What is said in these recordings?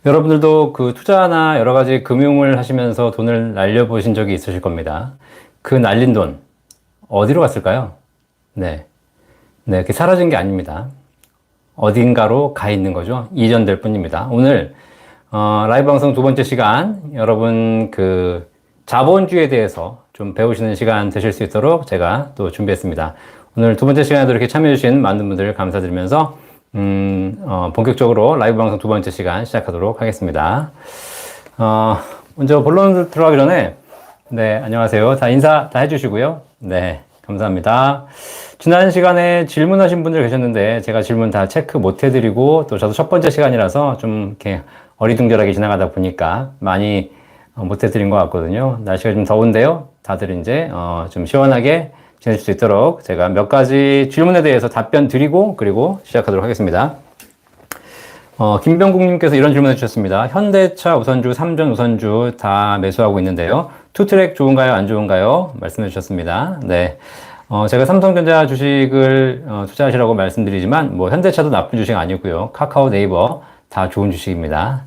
여러분들도 그 투자나 여러 가지 금융을 하시면서 돈을 날려보신 적이 있으실 겁니다. 그 날린 돈, 어디로 갔을까요? 네. 네, 그게 사라진 게 아닙니다. 어딘가로 가 있는 거죠. 이전될 뿐입니다. 오늘, 라이브 방송 두 번째 시간, 여러분 그 자본주의에 대해서 좀 배우시는 시간 되실 수 있도록 제가 또 준비했습니다. 오늘 두 번째 시간에도 이렇게 참여해주신 많은 분들 감사드리면서, 본격적으로 라이브 방송 두 번째 시간 시작하도록 하겠습니다. 먼저 본론 들어가기 전에, 네, 안녕하세요. 다 인사 다 해주시고요. 네, 감사합니다. 지난 시간에 질문하신 분들 계셨는데, 제가 질문 다 체크 못 해드리고, 또 저도 첫 번째 시간이라서 좀 이렇게 어리둥절하게 지나가다 보니까 많이 못 해드린 것 같거든요. 날씨가 좀 더운데요. 다들 이제, 좀 시원하게 지낼 수 있도록 제가 몇 가지 질문에 대해서 답변 드리고 그리고 시작하도록 하겠습니다. 김병국님께서 이런 질문을 주셨습니다. 현대차 우선주, 삼전 우선주 다 매수하고 있는데요. 투트랙 좋은가요? 안 좋은가요? 말씀해 주셨습니다. 네. 제가 삼성전자 주식을 투자하시라고 말씀드리지만 뭐 현대차도 나쁜 주식 아니고요. 카카오, 네이버 다 좋은 주식입니다.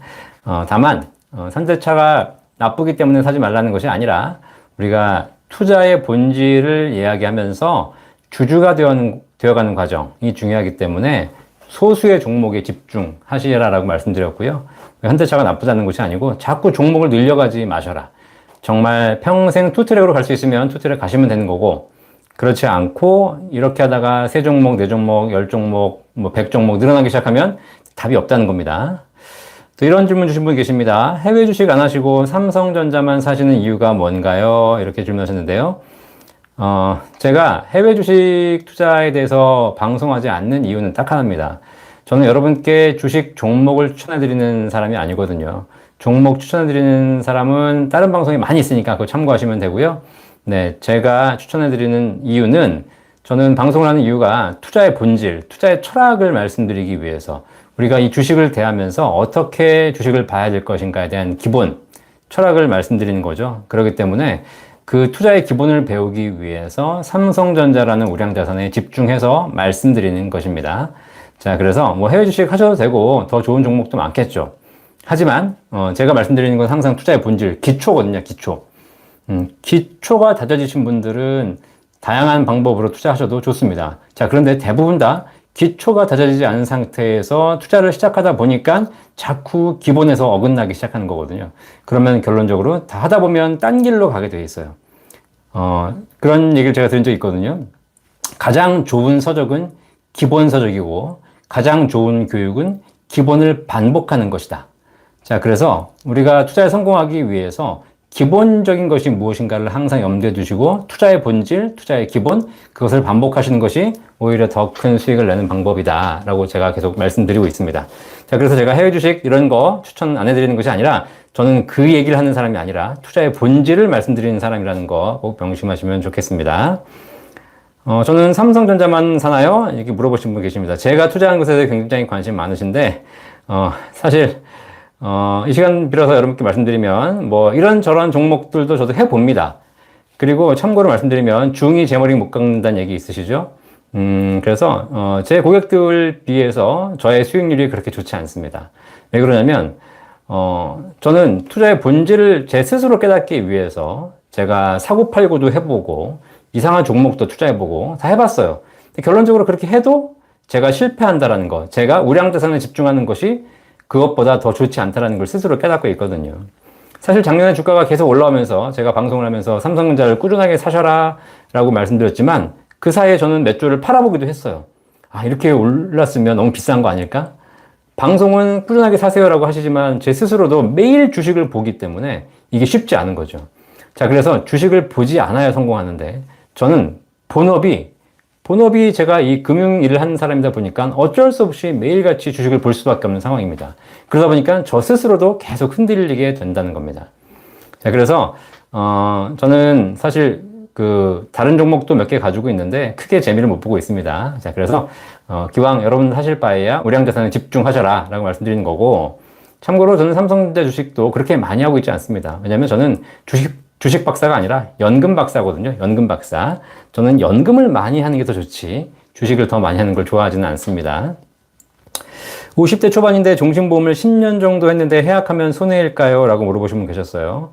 다만 현대차가 나쁘기 때문에 사지 말라는 것이 아니라 우리가 투자의 본질을 이야기하면서 주주가 되어가는 과정이 중요하기 때문에 소수의 종목에 집중하시라라고 말씀드렸고요. 현대차가 나쁘다는 것이 아니고 자꾸 종목을 늘려가지 마셔라. 정말 평생 투트랙으로 갈 수 있으면 투트랙 가시면 되는 거고, 그렇지 않고 이렇게 하다가 3종목, 4종목, 10종목, 뭐 100종목 늘어나기 시작하면 답이 없다는 겁니다. 또 이런 질문 주신 분 계십니다. 해외 주식 안 하시고 삼성전자만 사시는 이유가 뭔가요? 이렇게 질문하셨는데요. 제가 해외 주식 투자에 대해서 방송하지 않는 이유는 딱 하나입니다. 저는 여러분께 주식 종목을 추천해드리는 사람이 아니거든요. 종목 추천해드리는 사람은 다른 방송이 많이 있으니까 그거 참고하시면 되고요. 네, 제가 추천해드리는 이유는 저는 방송을 하는 이유가 투자의 본질, 투자의 철학을 말씀드리기 위해서 우리가 이 주식을 대하면서 어떻게 주식을 봐야 될 것인가에 대한 기본, 철학을 말씀드리는 거죠. 그렇기 때문에 그 투자의 기본을 배우기 위해서 삼성전자라는 우량자산에 집중해서 말씀드리는 것입니다. 자, 그래서 뭐 해외 주식 하셔도 되고 더 좋은 종목도 많겠죠. 하지만 제가 말씀드리는 건 항상 투자의 본질, 기초거든요. 기초. 기초가 다져지신 분들은 다양한 방법으로 투자하셔도 좋습니다. 자, 그런데 대부분 다 기초가 다져지지 않은 상태에서 투자를 시작하다 보니까 자꾸 기본에서 어긋나기 시작하는 거거든요. 그러면 결론적으로 다 하다 보면 딴 길로 가게 돼 있어요. 그런 얘기를 제가 들은 적이 있거든요. 가장 좋은 서적은 기본 서적이고 가장 좋은 교육은 기본을 반복하는 것이다. 자, 그래서 우리가 투자에 성공하기 위해서 기본적인 것이 무엇인가를 항상 염두에 두시고 투자의 본질, 투자의 기본, 그것을 반복하시는 것이 오히려 더 큰 수익을 내는 방법이다 라고 제가 계속 말씀드리고 있습니다. 자, 그래서 제가 해외 주식 이런 거 추천 안 해드리는 것이 아니라 저는 그 얘기를 하는 사람이 아니라 투자의 본질을 말씀드리는 사람이라는 거 꼭 명심하시면 좋겠습니다. 저는 삼성전자만 사나요? 이렇게 물어보신 분 계십니다. 제가 투자하는 것에 대해 굉장히 관심 많으신데 사실 이 시간 빌어서 여러분께 말씀드리면 뭐 이런저런 종목들도 저도 해봅니다. 그리고 참고로 말씀드리면 중이 제 머리 못 깎는다는 얘기 있으시죠? 그래서 제 고객들 비해서 저의 수익률이 그렇게 좋지 않습니다. 왜 그러냐면 저는 투자의 본질을 제 스스로 깨닫기 위해서 제가 사고팔고도 해보고 이상한 종목도 투자해보고 다 해봤어요. 근데 결론적으로 그렇게 해도 제가 실패한다라는 거, 제가 우량자산에 집중하는 것이 그것보다 더 좋지 않다는 걸 스스로 깨닫고 있거든요. 사실 작년에 주가가 계속 올라오면서 제가 방송을 하면서 삼성전자를 꾸준하게 사셔라 라고 말씀드렸지만 그 사이에 저는 몇 주를 팔아보기도 했어요. 아, 이렇게 올랐으면 너무 비싼 거 아닐까? 방송은 꾸준하게 사세요라고 하시지만 제 스스로도 매일 주식을 보기 때문에 이게 쉽지 않은 거죠. 자, 그래서 주식을 보지 않아야 성공하는데 저는 본업이 제가 이 금융 일을 하는 사람이다 보니까 어쩔 수 없이 매일같이 주식을 볼 수밖에 없는 상황입니다. 그러다 보니까 저 스스로도 계속 흔들리게 된다는 겁니다. 자, 그래서 저는 사실 그 다른 종목도 몇 개 가지고 있는데 크게 재미를 못 보고 있습니다. 자, 그래서 기왕 여러분 하실 바에야 우량자산에 집중하셔라 라고 말씀드리는 거고, 참고로 저는 삼성전자 주식도 그렇게 많이 하고 있지 않습니다. 왜냐면 저는 주식 박사가 아니라 연금 박사거든요. 연금 박사. 저는 연금을 많이 하는 게 더 좋지 주식을 더 많이 하는 걸 좋아하지는 않습니다. 50대 초반인데 종신보험을 10년 정도 했는데 해약하면 손해일까요? 라고 물어보신 분 계셨어요.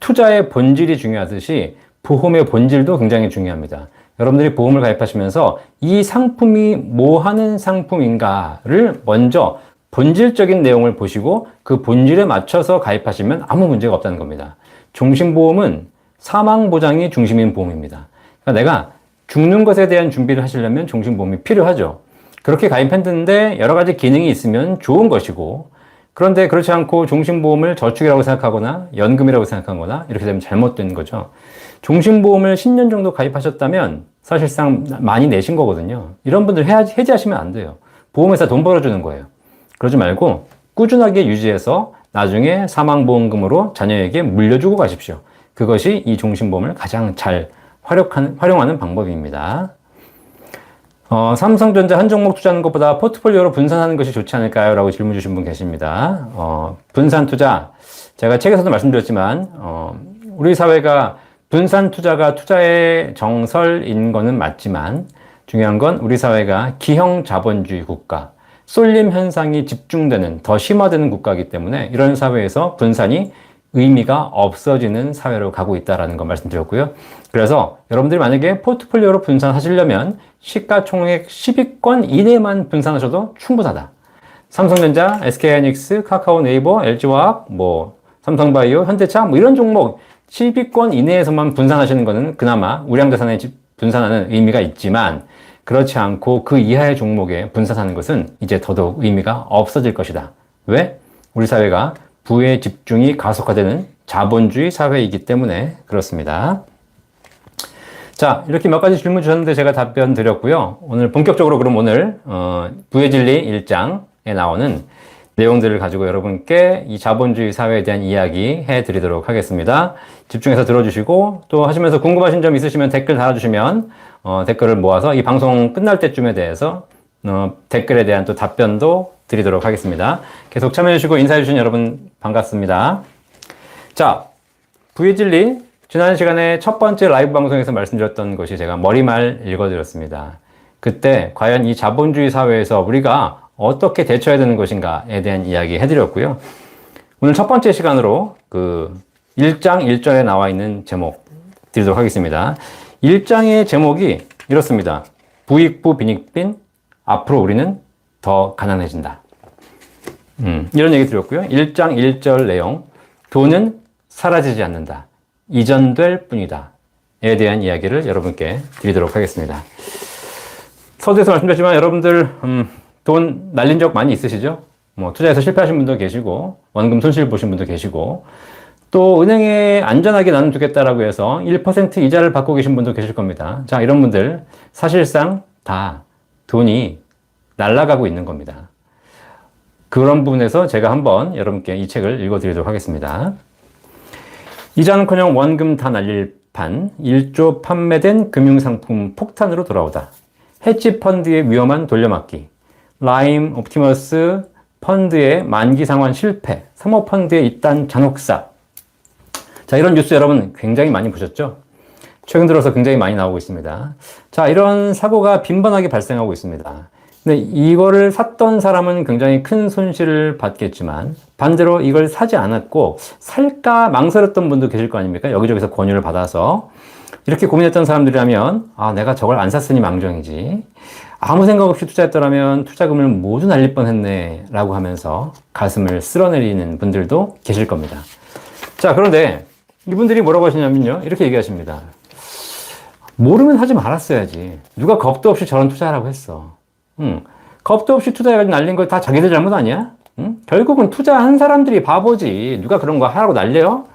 투자의 본질이 중요하듯이 보험의 본질도 굉장히 중요합니다. 여러분들이 보험을 가입하시면서 이 상품이 뭐 하는 상품인가를 먼저 본질적인 내용을 보시고 그 본질에 맞춰서 가입하시면 아무 문제가 없다는 겁니다. 종신보험은 사망보장이 중심인 보험입니다. 그러니까 내가 죽는 것에 대한 준비를 하시려면 종신보험이 필요하죠. 그렇게 가입했는데 여러 가지 기능이 있으면 좋은 것이고, 그런데 그렇지 않고 종신보험을 저축이라고 생각하거나 연금이라고 생각하거나 이렇게 되면 잘못된 거죠. 종신보험을 10년 정도 가입하셨다면 사실상 많이 내신 거거든요. 이런 분들 해지하시면 안 돼요. 보험회사 돈 벌어주는 거예요. 그러지 말고 꾸준하게 유지해서 나중에 사망보험금으로 자녀에게 물려주고 가십시오. 그것이 이 종신보험을 가장 잘 활용하는 방법입니다. 삼성전자 한 종목 투자하는 것보다 포트폴리오로 분산하는 것이 좋지 않을까요? 라고 질문 주신 분 계십니다. 분산 투자. 제가 책에서도 말씀드렸지만, 우리 사회가 분산 투자가 투자의 정설인 거는 맞지만, 중요한 건 우리 사회가 기형 자본주의 국가, 쏠림 현상이 집중되는, 더 심화되는 국가이기 때문에 이런 사회에서 분산이 의미가 없어지는 사회로 가고 있다는 거 말씀드렸고요. 그래서 여러분들이 만약에 포트폴리오로 분산하시려면 시가총액 10위권 이내만 분산하셔도 충분하다. 삼성전자, SK하이닉스, 카카오, 네이버, LG화학, 삼성바이오, 현대차 이런 종목 10위권 이내에서만 분산하시는 것은 그나마 우량자산에 분산하는 의미가 있지만, 그렇지 않고 그 이하의 종목에 분산하는 것은 이제 더더욱 의미가 없어질 것이다. 왜? 우리 사회가 부의 집중이 가속화되는 자본주의 사회이기 때문에 그렇습니다. 자, 이렇게 몇 가지 질문 주셨는데 제가 답변 드렸고요. 오늘 본격적으로 그럼 오늘 부의 진리 1장에 나오는 내용들을 가지고 여러분께 이 자본주의 사회에 대한 이야기 해드리도록 하겠습니다. 집중해서 들어주시고 또 하시면서 궁금하신 점 있으시면 댓글 달아주시면 댓글을 모아서 이 방송 끝날 때쯤에 대해서 댓글에 대한 또 답변도 드리도록 하겠습니다. 계속 참여해주시고 인사해주신 여러분 반갑습니다. 자, 부의 진리 지난 시간에 첫 번째 라이브 방송에서 말씀드렸던 것이 제가 머리말 읽어드렸습니다. 그때 과연 이 자본주의 사회에서 우리가 어떻게 대처해야 되는 것인가에 대한 이야기 해드렸고요. 오늘 첫 번째 시간으로 그 1장 1절에 나와 있는 제목 드리도록 하겠습니다. 1장의 제목이 이렇습니다. 부익부 빈익빈 앞으로 우리는 더 가난해진다. 이런 얘기 드렸고요. 1장 1절 내용, 돈은 사라지지 않는다. 이전될 뿐이다. 에 대한 이야기를 여러분께 드리도록 하겠습니다. 서두에서 말씀드렸지만 여러분들 돈 날린 적 많이 있으시죠? 투자해서 실패하신 분도 계시고 원금 손실 보신 분도 계시고 또 은행에 안전하게 나눠두겠다라고 해서 1% 이자를 받고 계신 분도 계실 겁니다. 자, 이런 분들 사실상 다 돈이 날아가고 있는 겁니다. 그런 부분에서 제가 한번 여러분께 이 책을 읽어드리도록 하겠습니다. 이자는커녕 원금 다 날릴 판 1조 판매된 금융상품 폭탄으로 돌아오다. 해치 펀드의 위험한 돌려막기. 라임 옵티머스 펀드의 만기 상환 실패. 사모펀드의 이딴 잔혹사. 자, 이런 뉴스 여러분 굉장히 많이 보셨죠? 최근 들어서 굉장히 많이 나오고 있습니다. 자, 이런 사고가 빈번하게 발생하고 있습니다. 근데 이거를 샀던 사람은 굉장히 큰 손실을 받겠지만 반대로 이걸 사지 않았고 살까 망설였던 분도 계실 거 아닙니까? 여기저기서 권유를 받아서 이렇게 고민했던 사람들이라면 내가 저걸 안 샀으니 망정이지, 아무 생각 없이 투자했더라면 투자금을 모두 날릴 뻔했네 라고 하면서 가슴을 쓸어내리는 분들도 계실 겁니다. 자, 그런데 이분들이 뭐라고 하시냐면요, 이렇게 얘기하십니다. 모르면 하지 말았어야지. 누가 겁도 없이 저런 투자하라고 했어. 겁도 없이 투자해가지고 날린 거 다 자기들 잘못 아니야? 결국은 투자한 사람들이 바보지. 누가 그런 거 하라고 날려요?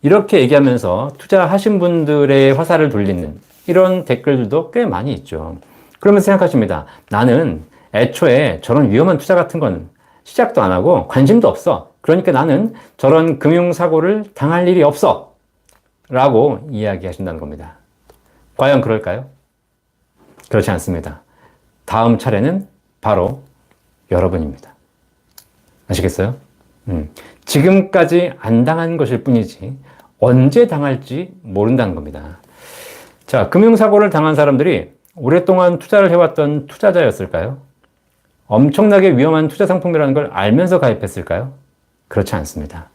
이렇게 얘기하면서 투자하신 분들의 화살을 돌리는 이런 댓글들도 꽤 많이 있죠. 그러면서 생각하십니다. 나는 애초에 저런 위험한 투자 같은 건 시작도 안 하고 관심도 없어. 그러니까 나는 저런 금융사고를 당할 일이 없어. 라고 이야기하신다는 겁니다. 과연 그럴까요? 그렇지 않습니다. 다음 차례는 바로 여러분입니다. 아시겠어요? 지금까지 안 당한 것일 뿐이지 언제 당할지 모른다는 겁니다. 자, 금융사고를 당한 사람들이 오랫동안 투자를 해왔던 투자자였을까요? 엄청나게 위험한 투자 상품이라는 걸 알면서 가입했을까요? 그렇지 않습니다.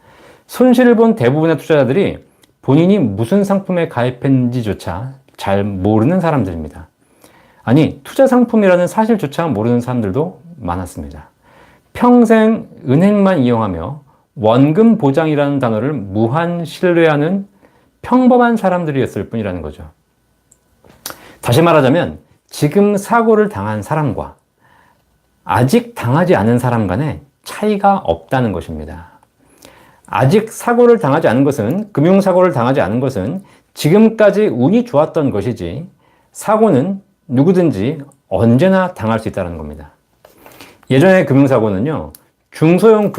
손실을 본 대부분의 투자자들이 본인이 무슨 상품에 가입했는지조차 잘 모르는 사람들입니다. 아니, 투자 상품이라는 사실조차 모르는 사람들도 많았습니다. 평생 은행만 이용하며 원금 보장이라는 단어를 무한 신뢰하는 평범한 사람들이었을 뿐이라는 거죠. 다시 말하자면 지금 사고를 당한 사람과 아직 당하지 않은 사람 간에 차이가 없다는 것입니다. 아직 사고를 당하지 않은 것은, 금융사고를 당하지 않은 것은 지금까지 운이 좋았던 것이지, 사고는 누구든지 언제나 당할 수 있다는 겁니다. 예전의 금융사고는요, 중소형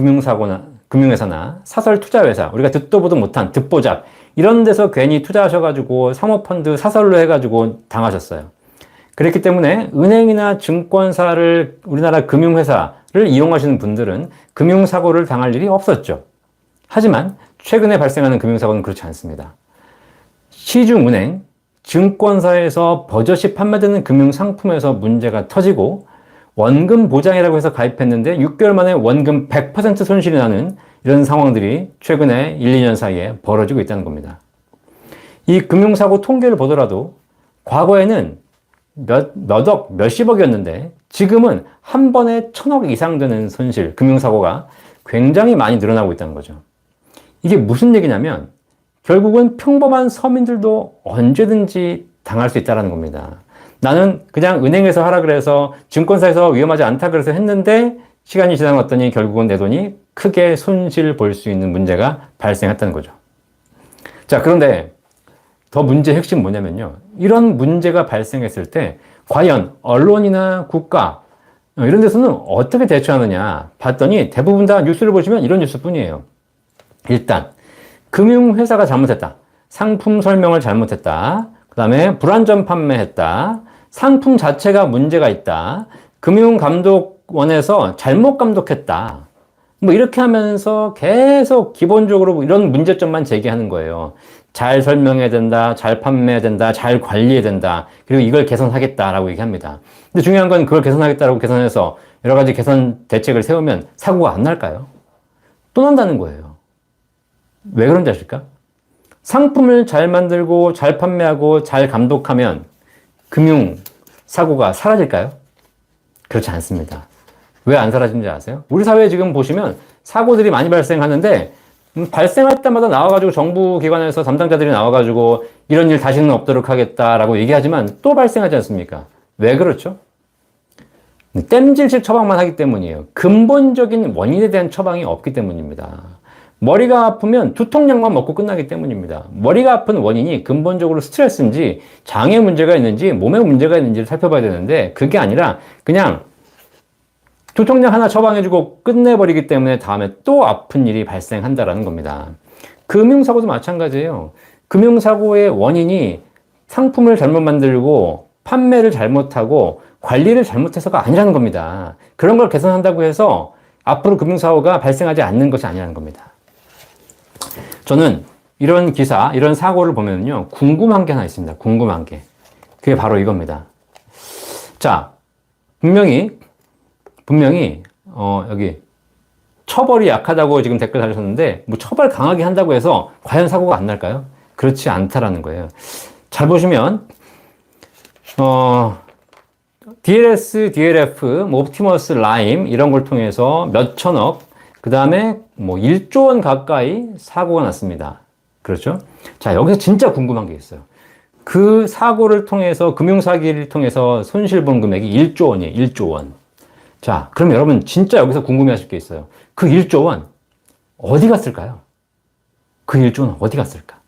금융회사나 사설 투자회사, 우리가 듣도 보도 못한 듣보잡, 이런 데서 괜히 투자하셔가지고 사모펀드 사설로 해가지고 당하셨어요. 그렇기 때문에 은행이나 증권사를, 우리나라 금융회사를 이용하시는 분들은 금융사고를 당할 일이 없었죠. 하지만 최근에 발생하는 금융사고는 그렇지 않습니다. 시중은행, 증권사에서 버젓이 판매되는 금융상품에서 문제가 터지고 원금 보장이라고 해서 가입했는데 6개월 만에 원금 100% 손실이 나는 이런 상황들이 최근에 1, 2년 사이에 벌어지고 있다는 겁니다. 이 금융사고 통계를 보더라도 과거에는 몇십억이었는데 지금은 한 번에 1,000억 이상 되는 손실, 금융사고가 굉장히 많이 늘어나고 있다는 거죠. 이게 무슨 얘기냐면 결국은 평범한 서민들도 언제든지 당할 수 있다는 겁니다. 나는 그냥 은행에서 하라 그래서 증권사에서 위험하지 않다 그래서 했는데 시간이 지나갔더니 결국은 내 돈이 크게 손실 볼 수 있는 문제가 발생했다는 거죠. 자, 그런데 더 문제의 핵심 뭐냐면요. 이런 문제가 발생했을 때 과연 언론이나 국가 이런 데서는 어떻게 대처하느냐 봤더니 대부분 다 뉴스를 보시면 이런 뉴스뿐이에요. 일단 금융회사가 잘못했다. 상품 설명을 잘못했다. 그 다음에 불안전 판매했다. 상품 자체가 문제가 있다. 금융감독원에서 잘못 감독했다. 뭐 이렇게 하면서 계속 기본적으로 이런 문제점만 제기하는 거예요. 잘 설명해야 된다, 잘 판매해야 된다, 잘 관리해야 된다, 그리고 이걸 개선하겠다라고 얘기합니다. 근데 중요한 건 그걸 개선하겠다라고 개선해서 여러 가지 개선 대책을 세우면 사고가 안 날까요? 또 난다는 거예요. 왜 그런지 아실까? 상품을 잘 만들고 잘 판매하고 잘 감독하면 금융 사고가 사라질까요? 그렇지 않습니다. 왜 안 사라지는지 아세요? 우리 사회에 지금 보시면 사고들이 많이 발생하는데 발생할 때마다 나와가지고 정부 기관에서 담당자들이 나와가지고 이런 일 다시는 없도록 하겠다라고 얘기하지만 또 발생하지 않습니까? 왜 그렇죠? 땜질식 처방만 하기 때문이에요. 근본적인 원인에 대한 처방이 없기 때문입니다. 머리가 아프면 두통약만 먹고 끝나기 때문입니다. 머리가 아픈 원인이 근본적으로 스트레스인지 장애 문제가 있는지 몸에 문제가 있는지를 살펴봐야 되는데 그게 아니라 그냥 두통약 하나 처방해주고 끝내버리기 때문에 다음에 또 아픈 일이 발생한다라는 겁니다. 금융사고도 마찬가지예요. 금융사고의 원인이 상품을 잘못 만들고 판매를 잘못하고 관리를 잘못해서가 아니라는 겁니다. 그런 걸 개선한다고 해서 앞으로 금융사고가 발생하지 않는 것이 아니라는 겁니다. 저는 이런 기사, 이런 사고를 보면요, 궁금한 게 하나 있습니다. 궁금한 게. 그게 바로 이겁니다. 자, 분명히 여기 처벌이 약하다고 지금 댓글 달으셨는데 뭐 처벌 강하게 한다고 해서 과연 사고가 안 날까요? 그렇지 않다라는 거예요. 잘 보시면 DLS, DLF, 뭐 옵티머스 라임 이런 걸 통해서 몇 천억, 그 다음에 뭐 1조 원 가까이 사고가 났습니다. 그렇죠? 자, 여기서 진짜 궁금한 게 있어요. 그 사고를 통해서, 금융사기를 통해서 손실 본 금액이 1조 원이에요. 1조 원. 자, 그럼 여러분 진짜 여기서 궁금해 하실 게 있어요. 그 1조 원 어디 갔을까요? 그 1조 원 어디 갔을까?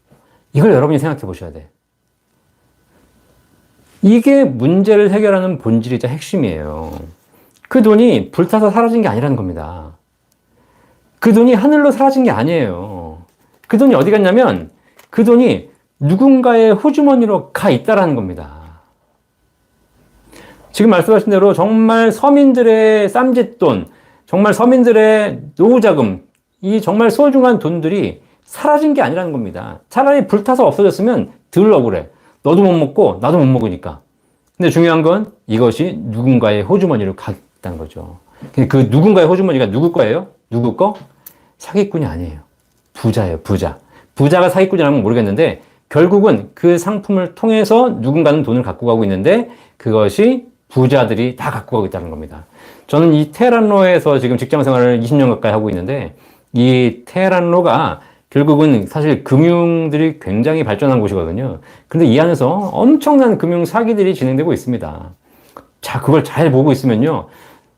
이걸 여러분이 생각해 보셔야 돼. 이게 문제를 해결하는 본질이자 핵심이에요. 그 돈이 불타서 사라진 게 아니라는 겁니다. 그 돈이 하늘로 사라진 게 아니에요. 그 돈이 어디 갔냐면 그 돈이 누군가의 호주머니로 가 있다라는 겁니다. 지금 말씀하신 대로 정말 서민들의 쌈짓돈, 정말 서민들의 노후자금, 이 정말 소중한 돈들이 사라진 게 아니라는 겁니다. 차라리 불타서 없어졌으면 덜 억울해. 너도 못 먹고 나도 못 먹으니까. 근데 중요한 건 이것이 누군가의 호주머니로 갔다는 있다는 거죠. 그 누군가의 호주머니가 누구 거예요? 누구 거? 사기꾼이 아니에요. 부자예요, 부자. 부자가 사기꾼이라면 모르겠는데 결국은 그 상품을 통해서 누군가는 돈을 갖고 가고 있는데 그것이 부자들이 다 갖고 가고 있다는 겁니다. 저는 이 테헤란로에서 지금 직장 생활을 20년 가까이 하고 있는데 이 테헤란로가 결국은 사실 금융들이 굉장히 발전한 곳이거든요. 근데 이 안에서 엄청난 금융 사기들이 진행되고 있습니다. 자, 그걸 잘 보고 있으면요.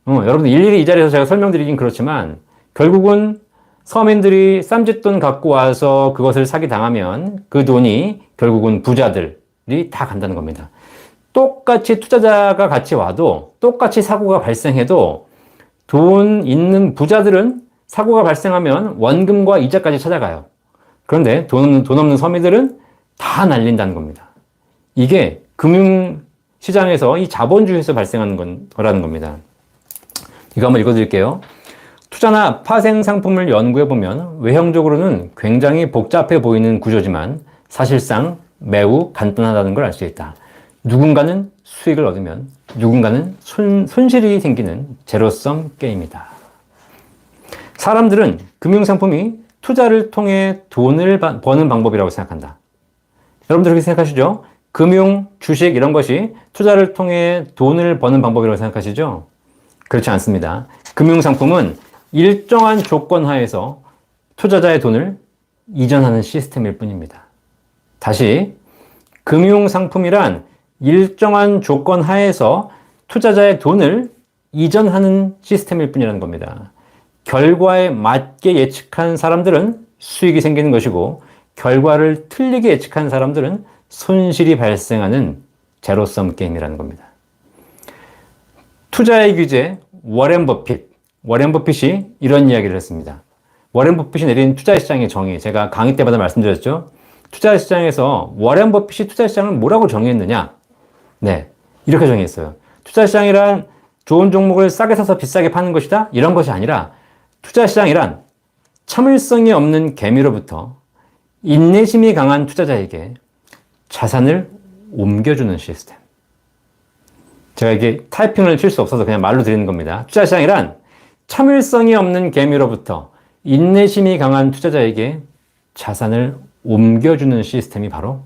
여러분들 일일이 이 자리에서 제가 설명드리긴 그렇지만 결국은 서민들이 쌈짓돈 갖고 와서 그것을 사기당하면 그 돈이 결국은 부자들이 다 간다는 겁니다. 똑같이 투자자가 같이 와도 똑같이 사고가 발생해도 돈 있는 부자들은 사고가 발생하면 원금과 이자까지 찾아가요. 그런데 돈 없는 서민들은 다 날린다는 겁니다. 이게 금융시장에서 이 자본주의에서 발생하는 거라는 겁니다. 이거 한번 읽어드릴게요. 투자나 파생 상품을 연구해보면 외형적으로는 굉장히 복잡해 보이는 구조지만 사실상 매우 간단하다는 걸 알 수 있다. 누군가는 수익을 얻으면 누군가는 손실이 생기는 제로섬 게임이다. 사람들은 금융상품이 투자를 통해 돈을 버는 방법이라고 생각한다. 여러분들 그렇게 생각하시죠? 금융, 주식 이런 것이 투자를 통해 돈을 버는 방법이라고 생각하시죠? 그렇지 않습니다. 금융상품은 일정한 조건 하에서 투자자의 돈을 이전하는 시스템일 뿐입니다. 다시, 금융상품이란 일정한 조건 하에서 투자자의 돈을 이전하는 시스템일 뿐이라는 겁니다. 결과에 맞게 예측한 사람들은 수익이 생기는 것이고 결과를 틀리게 예측한 사람들은 손실이 발생하는 제로섬 게임이라는 겁니다. 투자의 규제 워렌 버핏이 이런 이야기를 했습니다. 워렌 버핏이 내린 투자시장의 정의, 제가 강의 때마다 말씀드렸죠. 투자시장에서 워렌 버핏이 투자시장을 뭐라고 정의했느냐? 네, 이렇게 정의했어요. 투자시장이란 좋은 종목을 싸게 사서 비싸게 파는 것이다? 이런 것이 아니라 투자시장이란 참을성이 없는 개미로부터 인내심이 강한 투자자에게 자산을 옮겨주는 시스템. 제가 이게 타이핑을 칠 수 없어서 그냥 말로 드리는 겁니다. 투자시장이란 참을성이 없는 개미로부터 인내심이 강한 투자자에게 자산을 옮겨주는 시스템이 바로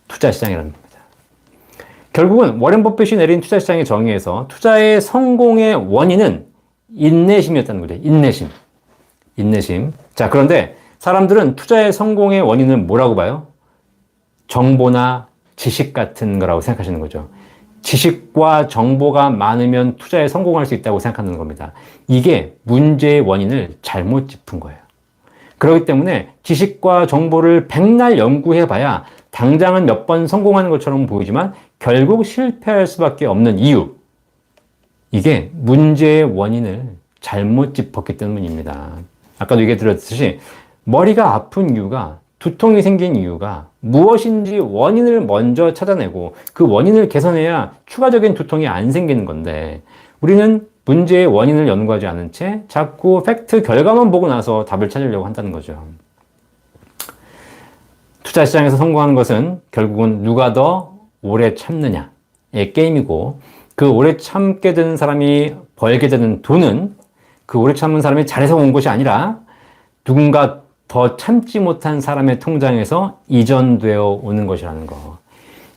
투자시장이라는 겁니다. 결국은 워렌 버핏이 내린 투자시장의 정의에서 투자의 성공의 원인은 인내심이었다는 거죠. 인내심. 자, 그런데 사람들은 투자의 성공의 원인을 뭐라고 봐요? 정보나 지식 같은 거라고 생각하시는 거죠. 지식과 정보가 많으면 투자에 성공할 수 있다고 생각하는 겁니다. 이게 문제의 원인을 잘못 짚은 거예요. 그렇기 때문에 지식과 정보를 백날 연구해봐야 당장은 몇 번 성공하는 것처럼 보이지만 결국 실패할 수밖에 없는 이유. 이게 문제의 원인을 잘못 짚었기 때문입니다. 아까도 얘기 드렸듯이 머리가 아픈 이유가, 두통이 생긴 이유가 무엇인지 원인을 먼저 찾아내고 그 원인을 개선해야 추가적인 두통이 안 생기는 건데 우리는 문제의 원인을 연구하지 않은 채 자꾸 팩트 결과만 보고 나서 답을 찾으려고 한다는 거죠. 투자 시장에서 성공하는 것은 결국은 누가 더 오래 참느냐의 게임이고 그 오래 참게 되는 사람이 벌게 되는 돈은 그 오래 참는 사람이 잘해서 온 것이 아니라 누군가 더 참지 못한 사람의 통장에서 이전되어 오는 것이라는 거.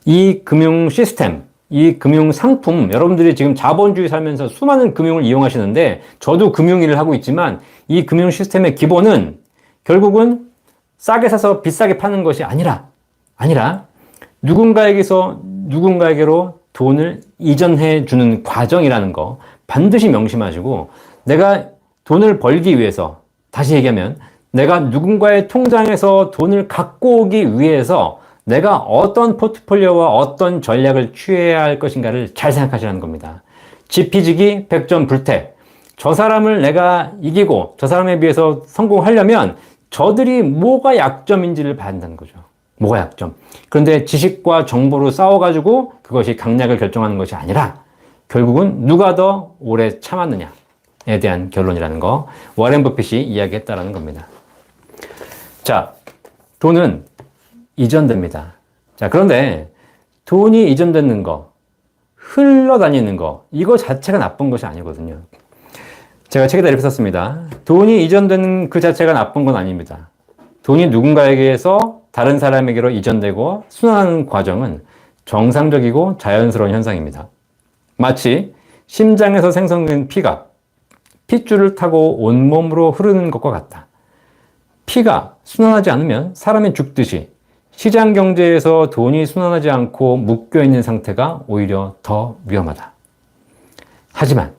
이 금융 시스템, 이 금융 상품, 여러분들이 지금 자본주의 살면서 수많은 금융을 이용하시는데 저도 금융 일을 하고 있지만 이 금융 시스템의 기본은 결국은 싸게 사서 비싸게 파는 것이 아니라 누군가에게서 누군가에게로 돈을 이전해 주는 과정이라는 거 반드시 명심하시고 내가 돈을 벌기 위해서 다시 얘기하면 내가 누군가의 통장에서 돈을 갖고 오기 위해서 내가 어떤 포트폴리오와 어떤 전략을 취해야 할 것인가를 잘 생각하시라는 겁니다. 지피지기 100점 불태. 저 사람을 내가 이기고 저 사람에 비해서 성공하려면 저들이 뭐가 약점인지를 봐야 한다는 거죠. 뭐가 약점. 그런데 지식과 정보로 싸워가지고 그것이 강약을 결정하는 것이 아니라 결국은 누가 더 오래 참았느냐에 대한 결론이라는 거 워렌 버핏이 이야기했다라는 겁니다. 자, 돈은 이전됩니다. 자, 그런데 돈이 이전되는 거, 흘러다니는 거, 이거 자체가 나쁜 것이 아니거든요. 제가 책에다 이렇게 썼습니다. 돈이 이전되는 그 자체가 나쁜 건 아닙니다. 돈이 누군가에게서 다른 사람에게로 이전되고 순환하는 과정은 정상적이고 자연스러운 현상입니다. 마치 심장에서 생성된 피가 핏줄을 타고 온몸으로 흐르는 것과 같다. 피가 순환하지 않으면 사람이 죽듯이 시장 경제에서 돈이 순환하지 않고 묶여있는 상태가 오히려 더 위험하다. 하지만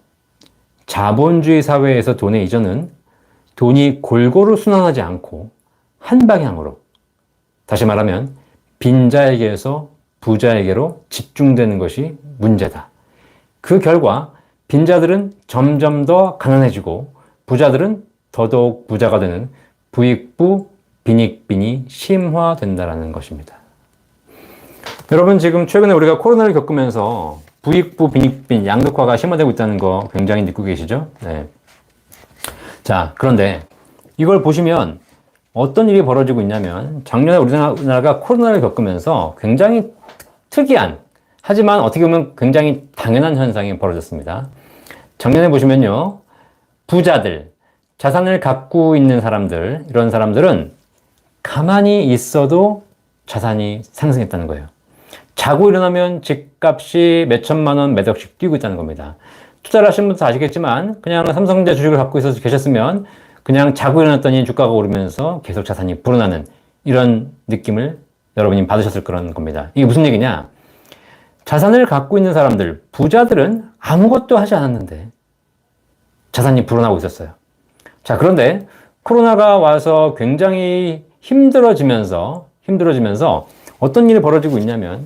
자본주의 사회에서 돈의 이전은 돈이 골고루 순환하지 않고 한 방향으로, 다시 말하면 빈자에게서 부자에게로 집중되는 것이 문제다. 그 결과 빈자들은 점점 더 가난해지고 부자들은 더더욱 부자가 되는 부익부 빈익빈이 심화된다는 것입니다. 여러분, 지금 최근에 우리가 코로나를 겪으면서 부익부 빈익빈 양극화가 심화되고 있다는 거 굉장히 느끼고 계시죠? 네. 자, 그런데 이걸 보시면 어떤 일이 벌어지고 있냐면, 작년에 우리나라가 코로나를 겪으면서 굉장히 특이한, 하지만 어떻게 보면 굉장히 당연한 현상이 벌어졌습니다. 작년에 보시면요, 부자들, 자산을 갖고 있는 사람들, 이런 사람들은 가만히 있어도 자산이 상승했다는 거예요. 자고 일어나면 집값이 몇 천만 원, 몇 억씩 뛰고 있다는 겁니다. 투자를 하신 분도 아시겠지만, 그냥 삼성전자 주식을 갖고 있어서 계셨으면 그냥 자고 일어났더니 주가가 오르면서 계속 자산이 불어나는 이런 느낌을 여러분이 받으셨을 거라는 겁니다. 이게 무슨 얘기냐? 자산을 갖고 있는 사람들, 부자들은 아무것도 하지 않았는데 자산이 불어나고 있었어요. 자, 그런데 코로나가 와서 굉장히 힘들어지면서 어떤 일이 벌어지고 있냐면,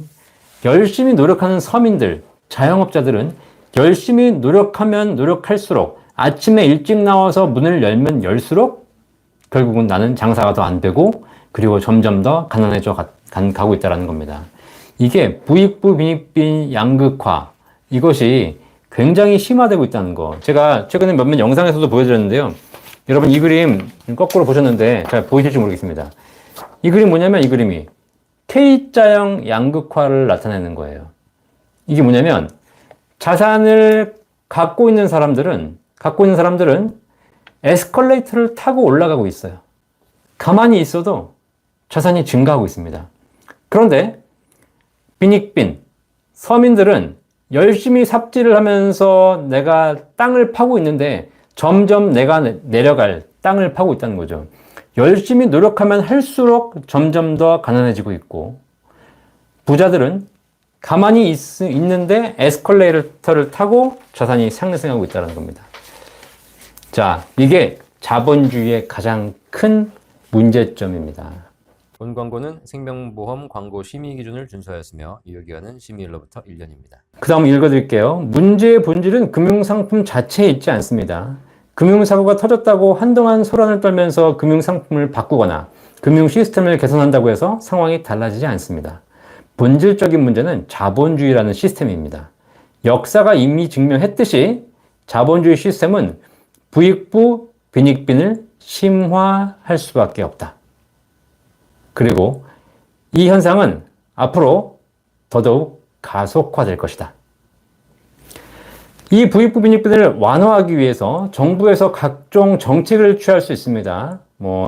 열심히 노력하는 서민들, 자영업자들은 열심히 노력하면 노력할수록, 아침에 일찍 나와서 문을 열면 열수록 결국은 나는 장사가 더 안 되고, 그리고 점점 더 가난해져 가고 있다는 겁니다. 이게 부익부 빈익빈 양극화, 이것이 굉장히 심화되고 있다는 거. 제가 최근에 몇몇 영상에서도 보여드렸는데요. 여러분, 이 그림 거꾸로 보셨는데 잘 보이실지 모르겠습니다. 이 그림 뭐냐면, 이 그림이 K자형 양극화를 나타내는 거예요. 이게 뭐냐면, 자산을 갖고 있는 사람들은 에스컬레이터를 타고 올라가고 있어요. 가만히 있어도 자산이 증가하고 있습니다. 그런데 빈익빈, 서민들은 열심히 삽질을 하면서 내가 땅을 파고 있는데 점점 내가 내려갈 땅을 파고 있다는 거죠. 열심히 노력하면 할수록 점점 더 가난해지고 있고, 부자들은 가만히 있는데 에스컬레이터를 타고 자산이 상승하고 있다는 겁니다. 자, 이게 자본주의의 가장 큰 문제점입니다. 본 광고는 생명보험 광고 심의 기준을 준수하였으며 유효기간은 심의일로부터 1년입니다. 그 다음 읽어드릴게요. 문제의 본질은 금융상품 자체에 있지 않습니다. 금융사고가 터졌다고 한동안 소란을 떨면서 금융상품을 바꾸거나 금융 시스템을 개선한다고 해서 상황이 달라지지 않습니다. 본질적인 문제는 자본주의라는 시스템입니다. 역사가 이미 증명했듯이 자본주의 시스템은 부익부 빈익빈을 심화할 수밖에 없다. 그리고 이 현상은 앞으로 더더욱 가속화될 것이다. 이 부익부 빈익빈을 완화하기 위해서 정부에서 각종 정책을 취할 수 있습니다.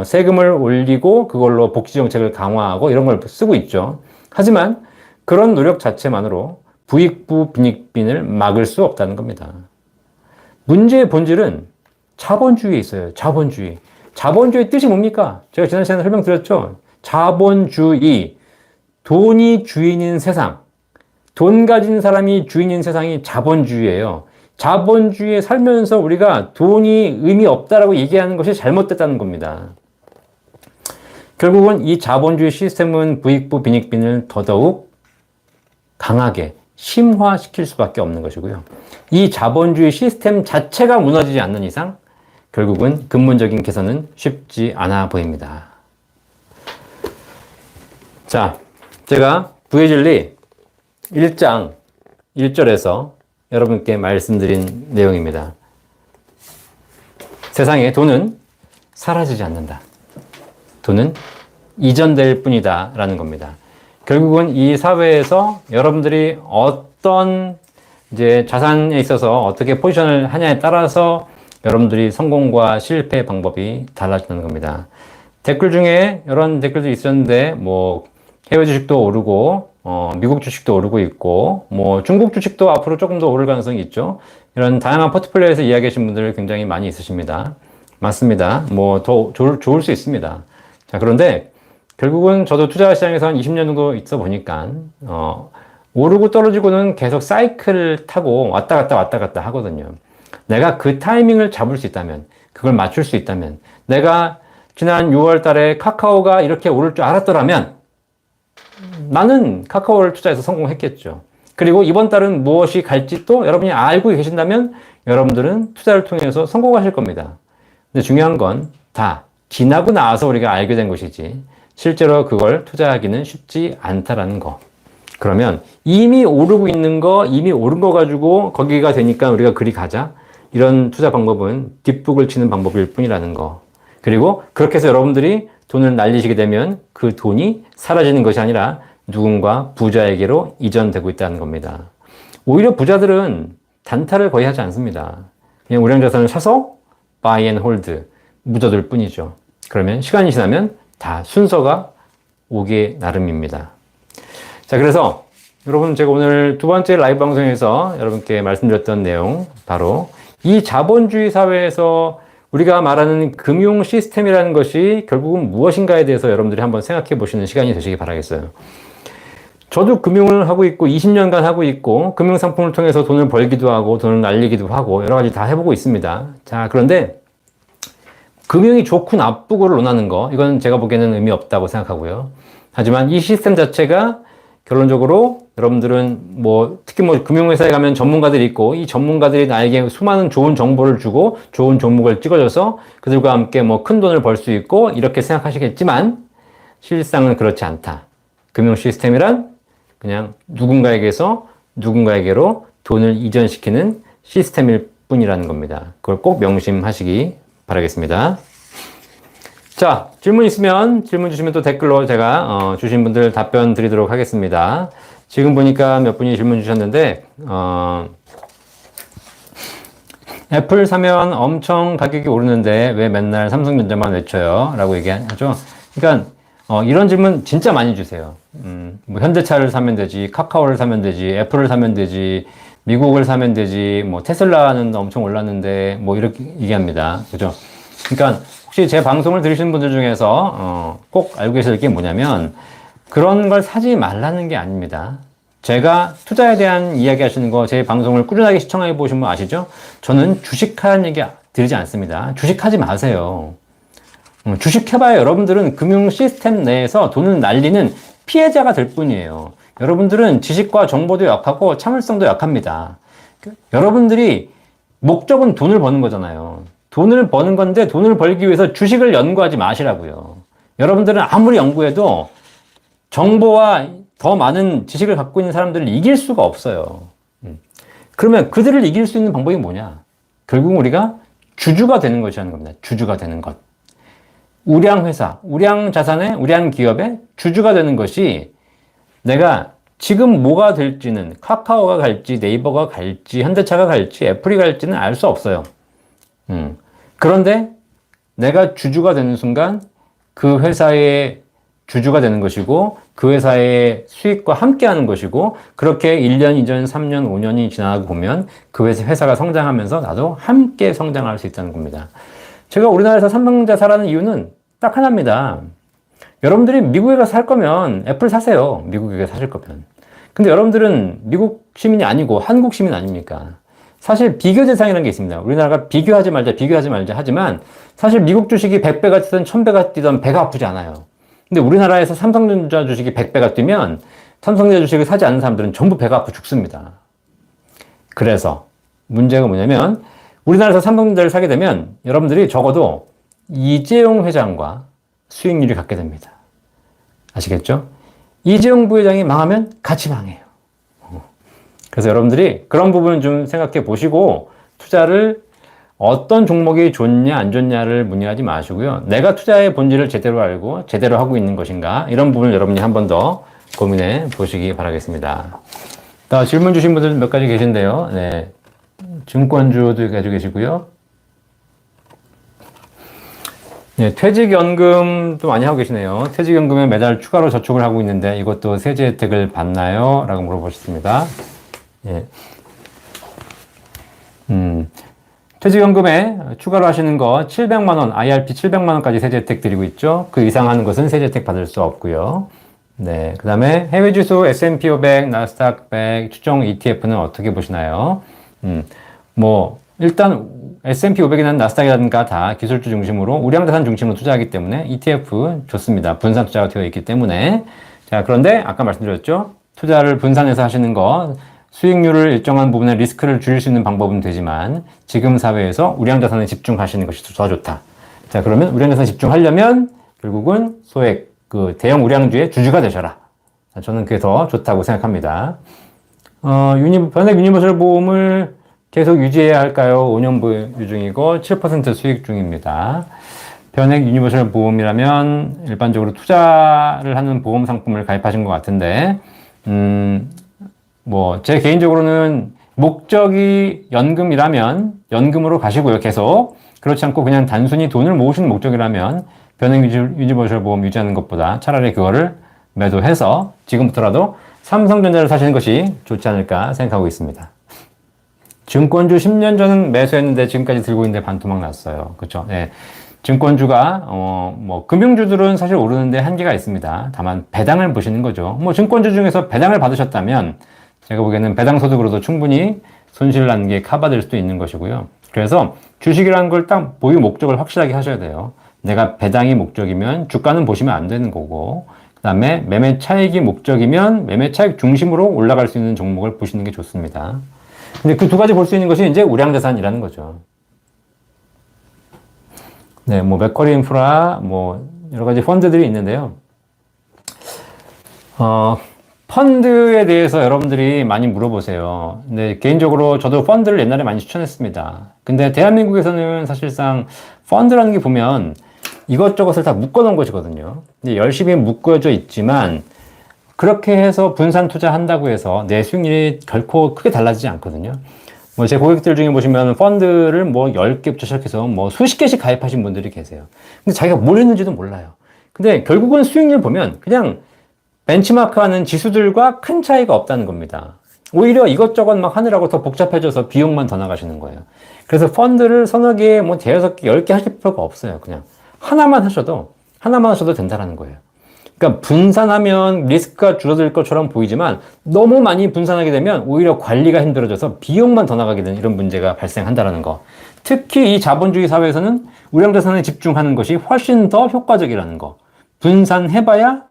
세금을 올리고 그걸로 복지 정책을 강화하고 이런 걸 쓰고 있죠. 하지만 그런 노력 자체만으로 부익부 빈익빈을 막을 수 없다는 겁니다. 문제의 본질은 자본주의에 있어요. 자본주의. 자본주의의 뜻이 뭡니까? 제가 지난 시간에 설명드렸죠. 자본주의, 돈이 주인인 세상, 돈 가진 사람이 주인인 세상이 자본주의예요. 자본주의에 살면서 우리가 돈이 의미 없다라고 얘기하는 것이 잘못됐다는 겁니다. 결국은 이 자본주의 시스템은 부익부 빈익빈을 더더욱 강하게 심화시킬 수밖에 없는 것이고요. 이 자본주의 시스템 자체가 무너지지 않는 이상 결국은 근본적인 개선은 쉽지 않아 보입니다. 자, 제가 부의 진리 1장 1절에서 여러분께 말씀드린 내용입니다. 세상에 돈은 사라지지 않는다. 돈은 이전될 뿐이다 라는 겁니다. 결국은 이 사회에서 여러분들이 어떤 이제 자산에 있어서 어떻게 포지션을 하냐에 따라서 여러분들이 성공과 실패 방법이 달라지는 겁니다. 댓글 중에 이런 댓글도 있었는데, 뭐, 해외 주식도 오르고, 미국 주식도 오르고 있고, 뭐, 중국 주식도 앞으로 조금 더 오를 가능성이 있죠. 이런 다양한 포트폴리오에서 이야기하신 분들 굉장히 많이 있으십니다. 맞습니다. 뭐, 더 좋을 수 있습니다. 자, 그런데 결국은 저도 투자 시장에서 한 20년 정도 있어 보니까, 오르고 떨어지고는 계속 사이클을 타고 왔다 갔다 하거든요. 내가 그 타이밍을 잡을 수 있다면, 그걸 맞출 수 있다면, 내가 지난 6월 달에 카카오가 이렇게 오를 줄 알았더라면 나는 카카오를 투자해서 성공했겠죠. 그리고 이번 달은 무엇이 갈지 또 여러분이 알고 계신다면 여러분들은 투자를 통해서 성공하실 겁니다. 근데 중요한 건 다 지나고 나서 우리가 알게 된 것이지 실제로 그걸 투자하기는 쉽지 않다라는 거. 그러면 이미 오르고 있는 거, 이미 오른 거 가지고 거기가 되니까 우리가 그리 가자. 이런 투자 방법은 뒷북을 치는 방법일 뿐이라는 거. 그리고 그렇게 해서 여러분들이 돈을 날리시게 되면 그 돈이 사라지는 것이 아니라 누군가 부자에게로 이전되고 있다는 겁니다. 오히려 부자들은 단타를 거의 하지 않습니다. 그냥 우량자산을 사서 buy and hold, 묻어둘 뿐이죠. 그러면 시간이 지나면 다 순서가 오게 나름입니다. 자, 그래서 여러분 제가 오늘 두 번째 라이브 방송에서 여러분께 말씀드렸던 내용, 바로 이 자본주의 사회에서 우리가 말하는 금융 시스템이라는 것이 결국은 무엇인가에 대해서 여러분들이 한번 생각해 보시는 시간이 되시기 바라겠어요. 저도 금융을 하고 있고 20년간 하고 있고 금융 상품을 통해서 돈을 벌기도 하고 돈을 날리기도 하고 여러 가지 다 해보고 있습니다. 자, 그런데 금융이 좋고 나쁘고를 논하는 거, 이건 제가 보기에는 의미 없다고 생각하고요. 하지만 이 시스템 자체가 결론적으로 여러분들은 뭐 특히 뭐 금융회사에 가면 전문가들이 있고 이 전문가들이 나에게 수많은 좋은 정보를 주고 좋은 종목을 찍어줘서 그들과 함께 뭐 큰 돈을 벌 수 있고 이렇게 생각하시겠지만 실상은 그렇지 않다. 금융 시스템이란 그냥 누군가에게서 누군가에게로 돈을 이전시키는 시스템일 뿐이라는 겁니다. 그걸 꼭 명심하시기 바라겠습니다. 자, 질문 있으면 질문 주시면 또 댓글로 제가 주신 분들 답변 드리도록 하겠습니다. 지금 보니까 몇 분이 질문 주셨는데 애플 사면 엄청 가격이 오르는데 왜 맨날 삼성전자만 외쳐요? 라고 얘기하죠. 그러니까 이런 질문 진짜 많이 주세요. 뭐 현대차를 사면 되지, 카카오를 사면 되지, 애플을 사면 되지, 미국을 사면 되지, 뭐 테슬라는 엄청 올랐는데 뭐 이렇게 얘기합니다. 그죠? 그러니까 혹시 제 방송을 들으시는 분들 중에서 꼭 알고 계실 게 뭐냐면 그런 걸 사지 말라는 게 아닙니다. 제가 투자에 대한 이야기 하시는 거 제 방송을 꾸준하게 시청해 보신 분 아시죠? 저는 주식하는 얘기 드리지 않습니다. 주식하지 마세요. 주식해봐야 여러분들은 금융 시스템 내에서 돈을 날리는 피해자가 될 뿐이에요. 여러분들은 지식과 정보도 약하고 참을성도 약합니다. 여러분들이 목적은 돈을 버는 거잖아요. 돈을 버는 건데 돈을 벌기 위해서 주식을 연구하지 마시라고요. 여러분들은 아무리 연구해도 정보와 더 많은 지식을 갖고 있는 사람들을 이길 수가 없어요. 그러면 그들을 이길 수 있는 방법이 뭐냐? 결국 우리가 주주가 되는 것이라는 겁니다. 주주가 되는 것. 우량회사, 우량자산의, 우량기업의 주주가 되는 것이 내가 지금 뭐가 될지는 카카오가 갈지, 네이버가 갈지, 현대차가 갈지, 애플이 갈지는 알 수 없어요. 그런데 내가 주주가 되는 순간 그 회사의 주주가 되는 것이고 그 회사의 수익과 함께 하는 것이고 그렇게 1년, 2년, 3년, 5년이 지나고 보면 그 회사가 성장하면서 나도 함께 성장할 수 있다는 겁니다. 제가 우리나라에서 삼성전자 사라는 이유는 딱 하나입니다. 여러분들이 미국에 가서 살 거면 애플 사세요. 미국에 가서 사실 거면. 근데 여러분들은 미국 시민이 아니고 한국 시민 아닙니까? 사실 비교 대상이라는 게 있습니다. 우리나라가 비교하지 말자 하지만 사실 미국 주식이 100배가 뛰든 1000배가 뛰든 배가 아프지 않아요. 근데 우리나라에서 삼성전자 주식이 100배가 뛰면 삼성전자 주식을 사지 않는 사람들은 전부 배가 아프고 죽습니다. 그래서 문제가 뭐냐면 우리나라에서 삼성전자를 사게 되면 여러분들이 적어도 이재용 회장과 수익률이 같게 됩니다. 아시겠죠? 이재용 부회장이 망하면 같이 망해요. 그래서 여러분들이 그런 부분을 좀 생각해 보시고 투자를 어떤 종목이 좋냐 안 좋냐를 문의하지 마시고요. 내가 투자의 본질을 제대로 알고 제대로 하고 있는 것인가 이런 부분을 여러분이 한 번 더 고민해 보시기 바라겠습니다. 질문 주신 분들 몇 가지 계신데요. 네. 증권주도 가지고 계시고요. 네, 퇴직연금도 많이 하고 계시네요. 퇴직연금에 매달 추가로 저축을 하고 있는데 이것도 세제 혜택을 받나요? 라고 물어보셨습니다. 예. 퇴직연금에 추가로 하시는 거 700만원, IRP 700만원까지 세제 혜택 드리고 있죠. 그 이상 하는 것은 세제 혜택 받을 수 없고요. 네. 그 다음에 해외 지수 S&P 500, 나스닥 100, 추정 ETF는 어떻게 보시나요? 일단 S&P 500이나 나스닥이라든가 다 기술주 중심으로 우량자산 중심으로 투자하기 때문에 ETF 좋습니다. 분산 투자가 되어 있기 때문에. 자, 그런데 아까 말씀드렸죠. 투자를 분산해서 하시는 거 수익률을 일정한 부분에 리스크를 줄일 수 있는 방법은 되지만 지금 사회에서 우량자산에 집중하시는 것이 더 좋다. 자, 그러면 우량자산에 집중하려면 결국은 소액 대형 우량주의 주주가 되셔라. 자, 저는 그게 더 좋다고 생각합니다. 변액 유니버설 보험을 계속 유지해야 할까요? 5년 보유 중이고 7% 수익 중입니다. 변액 유니버설 보험이라면 일반적으로 투자를 하는 보험 상품을 가입하신 것 같은데, 제 개인적으로는 목적이 연금이라면 연금으로 가시고요, 계속. 그렇지 않고 그냥 단순히 돈을 모으시는 목적이라면 변액 유니버설 보험 유지하는 것보다 차라리 그거를 매도해서 지금부터라도 삼성전자를 사시는 것이 좋지 않을까 생각하고 있습니다. 증권주 10년 전 매수했는데 지금까지 들고 있는데 반토막 났어요. 그렇죠? 네. 증권주가 금융주들은 사실 오르는데 한계가 있습니다. 다만 배당을 보시는 거죠. 증권주 중에서 배당을 받으셨다면 제가 보기에는 배당 소득으로도 충분히 손실 나는 게 커버될 수도 있는 것이고요. 그래서 주식이라는 걸 딱 보유 목적을 확실하게 하셔야 돼요. 내가 배당이 목적이면 주가는 보시면 안 되는 거고, 그 다음에 매매 차익이 목적이면 매매 차익 중심으로 올라갈 수 있는 종목을 보시는 게 좋습니다. 근데 그 두 가지 볼 수 있는 것이 이제 우량자산이라는 거죠. 네, 맥쿼리 인프라, 여러 가지 펀드들이 있는데요. 펀드에 대해서 여러분들이 많이 물어보세요. 근데 개인적으로 저도 펀드를 옛날에 많이 추천했습니다. 근데 대한민국에서는 사실상 펀드라는 게 보면 이것저것을 다 묶어놓은 것이거든요. 근데 열심히 묶어져 있지만 그렇게 해서 분산 투자한다고 해서 내 수익률이 결코 크게 달라지지 않거든요. 제 고객들 중에 보시면 펀드를 10개부터 시작해서 수십 개씩 가입하신 분들이 계세요. 근데 자기가 뭘 했는지도 몰라요. 근데 결국은 수익률 보면 그냥 벤치마크하는 지수들과 큰 차이가 없다는 겁니다. 오히려 이것저것 막 하느라고 더 복잡해져서 비용만 더 나가시는 거예요. 그래서 펀드를 서너 개, 대여섯 개, 10개 하실 필요가 없어요. 그냥 하나만 하셔도 된다는 거예요. 그러니까 분산하면 리스크가 줄어들 것처럼 보이지만 너무 많이 분산하게 되면 오히려 관리가 힘들어져서 비용만 더 나가게 되는 이런 문제가 발생한다는 거. 특히 이 자본주의 사회에서는 우량자산에 집중하는 것이 훨씬 더 효과적이라는 거. 분산해봐야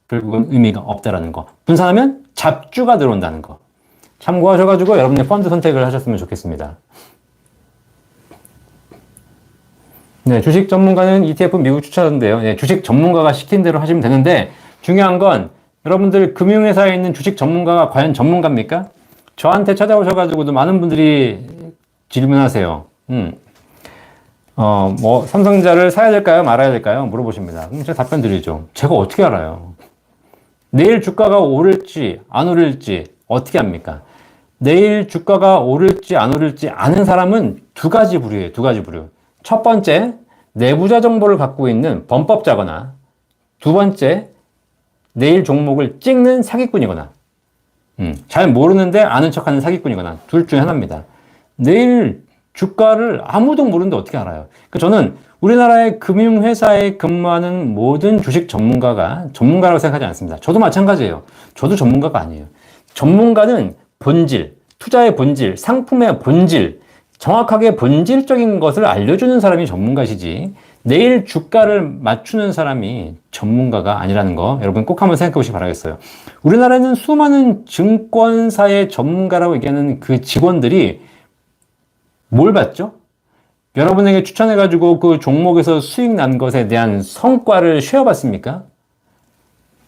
결국은 의미가 없다라는 거. 분산하면 잡주가 들어온다는 거. 참고하셔가지고 여러분의 펀드 선택을 하셨으면 좋겠습니다. 네, 주식 전문가는 ETF 미국 추천하던데요. 네, 주식 전문가가 시킨 대로 하시면 되는데 중요한 건 여러분들 금융회사에 있는 주식 전문가가 과연 전문가입니까? 저한테 찾아오셔가지고도 많은 분들이 질문하세요. 삼성전자를 사야 될까요? 말아야 될까요? 물어보십니다. 그럼 제가 답변 드리죠. 제가 어떻게 알아요? 내일 주가가 오를지 안 오를지 어떻게 합니까? 내일 주가가 오를지 안 오를지 아는 사람은 두 가지 부류예요. 두 가지 부류. 첫 번째, 내부자 정보를 갖고 있는 범법자거나 두 번째, 내일 종목을 찍는 사기꾼이거나 잘 모르는데 아는 척하는 사기꾼이거나 둘 중에 하나입니다. 내일 주가를 아무도 모르는데 어떻게 알아요? 그러니까 저는 우리나라의 금융회사에 근무하는 모든 주식 전문가가 전문가라고 생각하지 않습니다. 저도 마찬가지예요. 저도 전문가가 아니에요. 전문가는 본질, 투자의 본질, 상품의 본질, 정확하게 본질적인 것을 알려주는 사람이 전문가시지 내일 주가를 맞추는 사람이 전문가가 아니라는 거 여러분 꼭 한번 생각해 보시기 바라겠어요. 우리나라에는 수많은 증권사의 전문가라고 얘기하는 그 직원들이 뭘 봤죠? 여러분에게 추천해가지고 그 종목에서 수익 난 것에 대한 성과를 쉐어받습니까?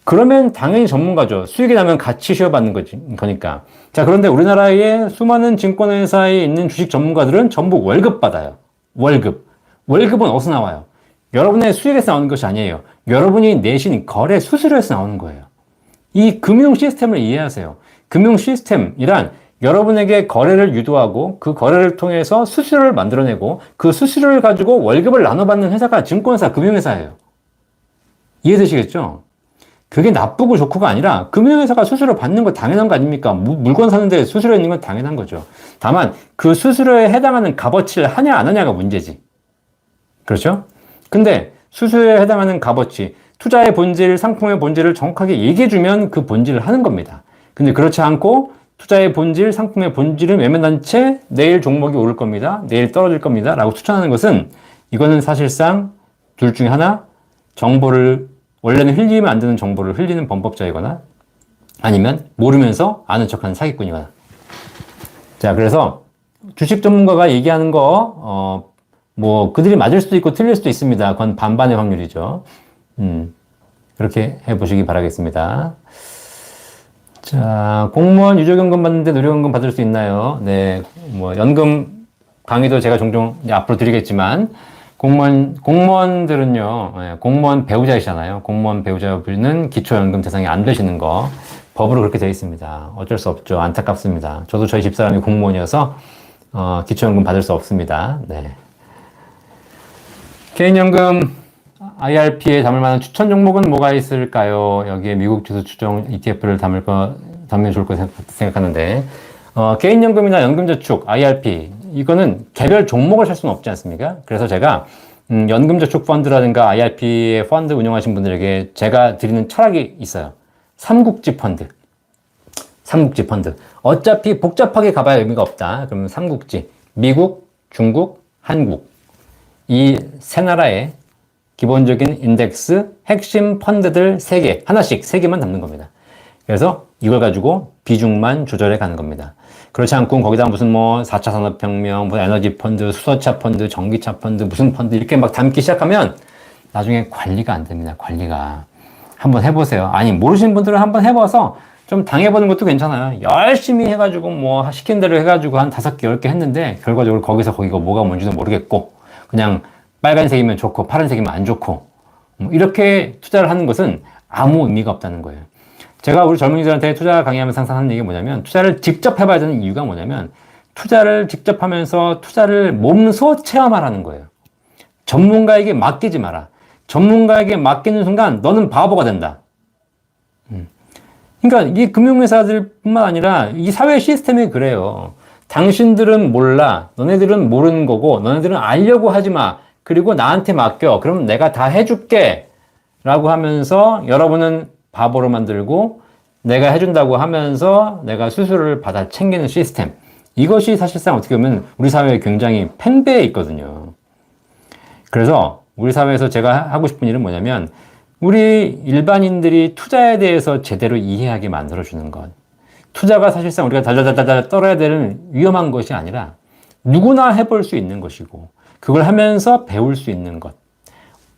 그러면 당연히 전문가죠. 수익이 나면 같이 쉐어받는 거니까. 자, 그런데 우리나라의 수많은 증권회사에 있는 주식 전문가들은 전부 월급 받아요. 월급. 월급은 어디서 나와요? 여러분의 수익에서 나오는 것이 아니에요. 여러분이 내신 거래 수수료에서 나오는 거예요. 이 금융 시스템을 이해하세요. 금융 시스템이란 여러분에게 거래를 유도하고 그 거래를 통해서 수수료를 만들어내고 그 수수료를 가지고 월급을 나눠받는 회사가 증권사, 금융회사예요. 이해되시겠죠? 그게 나쁘고 좋고가 아니라 금융회사가 수수료 받는 거 당연한 거 아닙니까? 물건 사는데 수수료 있는 건 당연한 거죠. 다만 그 수수료에 해당하는 값어치를 하냐 안 하냐가 문제지. 그렇죠? 근데 수수료에 해당하는 값어치, 투자의 본질, 상품의 본질을 정확하게 얘기해주면 그 본질을 하는 겁니다. 근데 그렇지 않고 투자의 본질, 상품의 본질은 외면한 채 내일 종목이 오를 겁니다. 내일 떨어질 겁니다. 라고 추천하는 것은 이거는 사실상 둘 중에 하나, 정보를 원래는 흘리면 안 되는 정보를 흘리는 범법자이거나 아니면 모르면서 아는 척하는 사기꾼이거나. 자, 그래서 주식 전문가가 얘기하는 거, 뭐 그들이 맞을 수도 있고 틀릴 수도 있습니다. 그건 반반의 확률이죠. 그렇게 해보시기 바라겠습니다. 자, 공무원 유족연금 받는데 노령연금 받을 수 있나요? 네, 뭐 연금 강의도 제가 종종 이제 앞으로 드리겠지만 공무원들은요, 공무원 배우자이잖아요. 공무원 배우자분은 기초연금 대상이 안 되시는 거 법으로 그렇게 되어 있습니다. 어쩔 수 없죠. 안타깝습니다. 저도 저희 집사람이 공무원이어서 기초연금 받을 수 없습니다. 네. 개인연금 IRP에 담을 만한 추천 종목은 뭐가 있을까요? 여기에 미국 지수 추정 ETF를 담으면 좋을 거 생각하는데, 개인연금이나 연금저축, IRP, 이거는 개별 종목을 살 수는 없지 않습니까? 그래서 제가, 연금저축 펀드라든가 IRP의 펀드 운영하신 분들에게 제가 드리는 철학이 있어요. 삼국지 펀드. 삼국지 펀드. 어차피 복잡하게 가봐야 의미가 없다. 그러면 삼국지. 미국, 중국, 한국. 이 세 나라의 기본적인 인덱스, 핵심 펀드들 3개, 하나씩 3개만 담는 겁니다. 그래서 이걸 가지고 비중만 조절해 가는 겁니다. 그렇지 않고 거기다 무슨 뭐 4차 산업혁명, 뭐 에너지 펀드, 수소차 펀드, 전기차 펀드, 무슨 펀드 이렇게 막 담기 시작하면 나중에 관리가 안 됩니다. 관리가. 한번 해보세요. 아니, 모르시는 분들은 한번 해봐서 좀 당해보는 것도 괜찮아요. 열심히 해가지고 뭐 시킨 대로 해가지고 한 5개, 10개 했는데 결과적으로 거기서 거기가 뭐가 뭔지도 모르겠고 그냥 빨간색이면 좋고 파란색이면 안 좋고 이렇게 투자를 하는 것은 아무 의미가 없다는 거예요. 제가 우리 젊은이들한테 투자 강의하면서 항상 하는 얘기가 뭐냐면 투자를 직접 해봐야 되는 이유가 뭐냐면 투자를 직접 하면서 투자를 몸소 체험하라는 거예요. 전문가에게 맡기지 마라. 전문가에게 맡기는 순간 너는 바보가 된다. 그러니까 이 금융회사들뿐만 아니라 이 사회 시스템이 그래요. 당신들은 몰라. 너네들은 모르는 거고 너네들은 알려고 하지 마. 그리고 나한테 맡겨. 그럼 내가 다 해줄게. 라고 하면서 여러분은 바보로 만들고 내가 해준다고 하면서 내가 수수료를 받아 챙기는 시스템. 이것이 사실상 어떻게 보면 우리 사회에 굉장히 팽배해 있거든요. 그래서 우리 사회에서 제가 하고 싶은 일은 뭐냐면 우리 일반인들이 투자에 대해서 제대로 이해하게 만들어주는 것. 투자가 사실상 우리가 달달달달 떨어야 되는 위험한 것이 아니라 누구나 해볼 수 있는 것이고 그걸 하면서 배울 수 있는 것.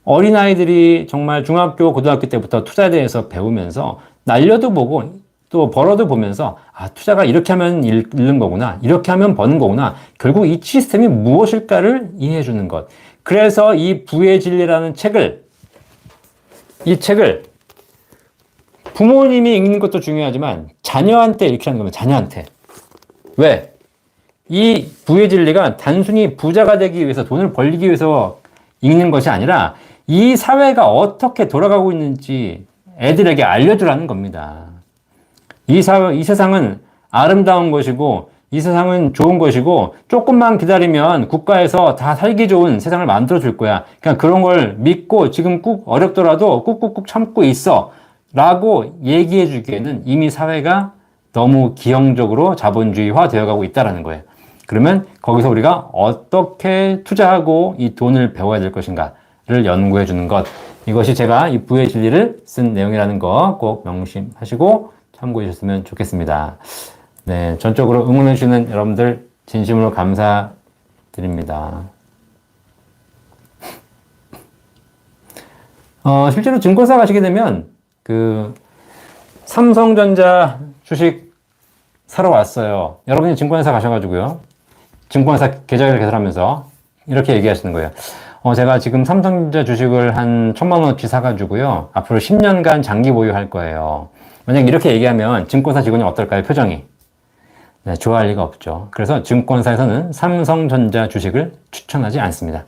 어린아이들이 정말 중학교, 고등학교 때부터 투자에 대해서 배우면서 날려도 보고 또 벌어도 보면서 아, 투자가 이렇게 하면 잃는 거구나. 이렇게 하면 버는 거구나. 결국 이 시스템이 무엇일까를 이해해 주는 것. 그래서 이 부의 진리라는 이 책을 부모님이 읽는 것도 중요하지만 자녀한테 이렇게 하는 겁니다. 자녀한테. 왜? 이 부의 진리가 단순히 부자가 되기 위해서 돈을 벌기 위해서 읽는 것이 아니라 이 사회가 어떻게 돌아가고 있는지 애들에게 알려주라는 겁니다. 이 세상은 아름다운 것이고 이 세상은 좋은 것이고 조금만 기다리면 국가에서 다 살기 좋은 세상을 만들어 줄 거야. 그냥 그런 걸 믿고 지금 꾹 어렵더라도 꾹꾹꾹 참고 있어. 라고 얘기해 주기에는 이미 사회가 너무 기형적으로 자본주의화 되어가고 있다는 거예요. 그러면 거기서 우리가 어떻게 투자하고 이 돈을 배워야 될 것인가를 연구해 주는 것. 이것이 제가 이 부의 진리를 쓴 내용이라는 거 꼭 명심하시고 참고해 주셨으면 좋겠습니다. 네, 전적으로 응원해 주시는 여러분들 진심으로 감사드립니다. 실제로 증권사 가시게 되면 삼성전자 주식 사러 왔어요. 여러분이 증권사 가셔가지고요. 증권사 계좌를 개설하면서 이렇게 얘기하시는 거예요. 제가 지금 삼성전자 주식을 한 1,000만 원어치 사가지고요. 앞으로 10년간 장기 보유할 거예요. 만약 이렇게 얘기하면 증권사 직원이 어떨까요? 표정이. 네, 좋아할 리가 없죠. 그래서 증권사에서는 삼성전자 주식을 추천하지 않습니다.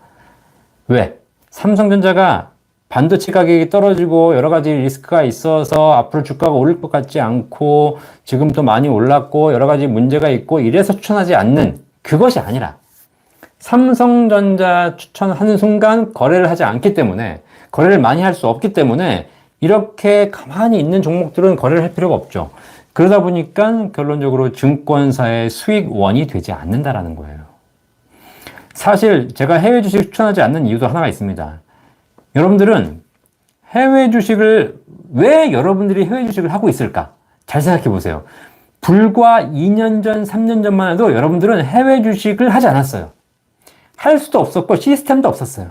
왜? 삼성전자가 반도체 가격이 떨어지고 여러 가지 리스크가 있어서 앞으로 주가가 오를 것 같지 않고 지금 또 많이 올랐고 여러 가지 문제가 있고 이래서 추천하지 않는 그것이 아니라 삼성전자 추천하는 순간 거래를 하지 않기 때문에 거래를 많이 할 수 없기 때문에 이렇게 가만히 있는 종목들은 거래를 할 필요가 없죠. 그러다 보니까 결론적으로 증권사의 수익원이 되지 않는다라는 거예요. 사실 제가 해외 주식 추천하지 않는 이유도 하나가 있습니다. 여러분들은 해외 주식을 왜 여러분들이 해외 주식을 하고 있을까? 잘 생각해 보세요. 불과 2년 전, 3년 전만 해도 여러분들은 해외 주식을 하지 않았어요. 할 수도 없었고 시스템도 없었어요.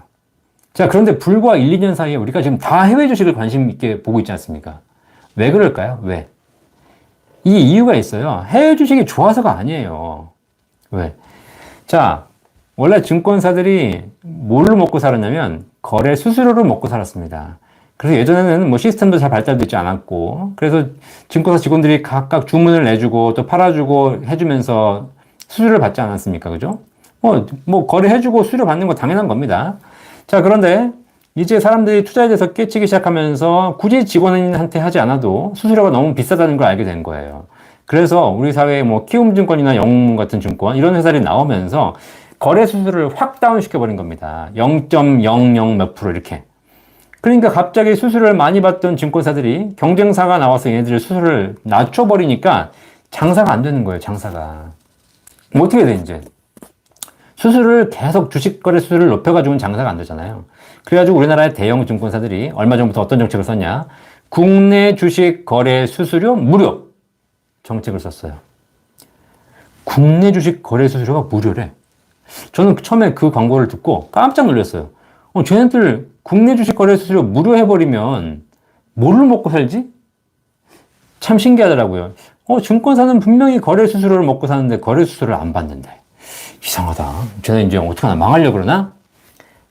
자, 그런데 불과 1, 2년 사이에 우리가 지금 다 해외 주식을 관심 있게 보고 있지 않습니까? 왜 그럴까요? 왜? 이 이유가 있어요. 해외 주식이 좋아서가 아니에요. 왜? 자, 원래 증권사들이 뭘로 먹고 살았냐면 거래 수수료로 먹고 살았습니다. 그래서 예전에는 뭐 시스템도 잘 발달되지 않았고 그래서 증권사 직원들이 각각 주문을 내주고 또 팔아주고 해주면서 수수료를 받지 않았습니까? 그죠? 뭐 거래해주고 수수료 받는 거 당연한 겁니다. 자, 그런데 이제 사람들이 투자에 대해서 깨치기 시작하면서 굳이 직원한테 하지 않아도 수수료가 너무 비싸다는 걸 알게 된 거예요. 그래서 우리 사회에 뭐 키움증권이나 영웅 같은 증권 이런 회사들이 나오면서 거래 수수료를 확 다운시켜버린 겁니다. 0.00 몇 프로 이렇게. 그러니까 갑자기 수수료를 많이 받던 증권사들이 경쟁사가 나와서 얘네들의 수수료를 낮춰버리니까 장사가 안 되는 거예요, 장사가. 뭐 어떻게 돼, 이제? 수수료를 계속 주식 거래 수수료를 높여가지고는 장사가 안 되잖아요. 그래가지고 우리나라의 대형 증권사들이 얼마 전부터 어떤 정책을 썼냐? 국내 주식 거래 수수료 무료 정책을 썼어요. 국내 주식 거래 수수료가 무료래. 저는 처음에 그 광고를 듣고 깜짝 놀랐어요. 쟤네들 국내 주식 거래 수수료 무료 해버리면 뭘로 먹고 살지? 참 신기하더라고요. 증권사는 분명히 거래 수수료를 먹고 사는데 거래 수수료를 안 받는데. 이상하다. 쟤네 이제 어떻게 하나 망하려고 그러나?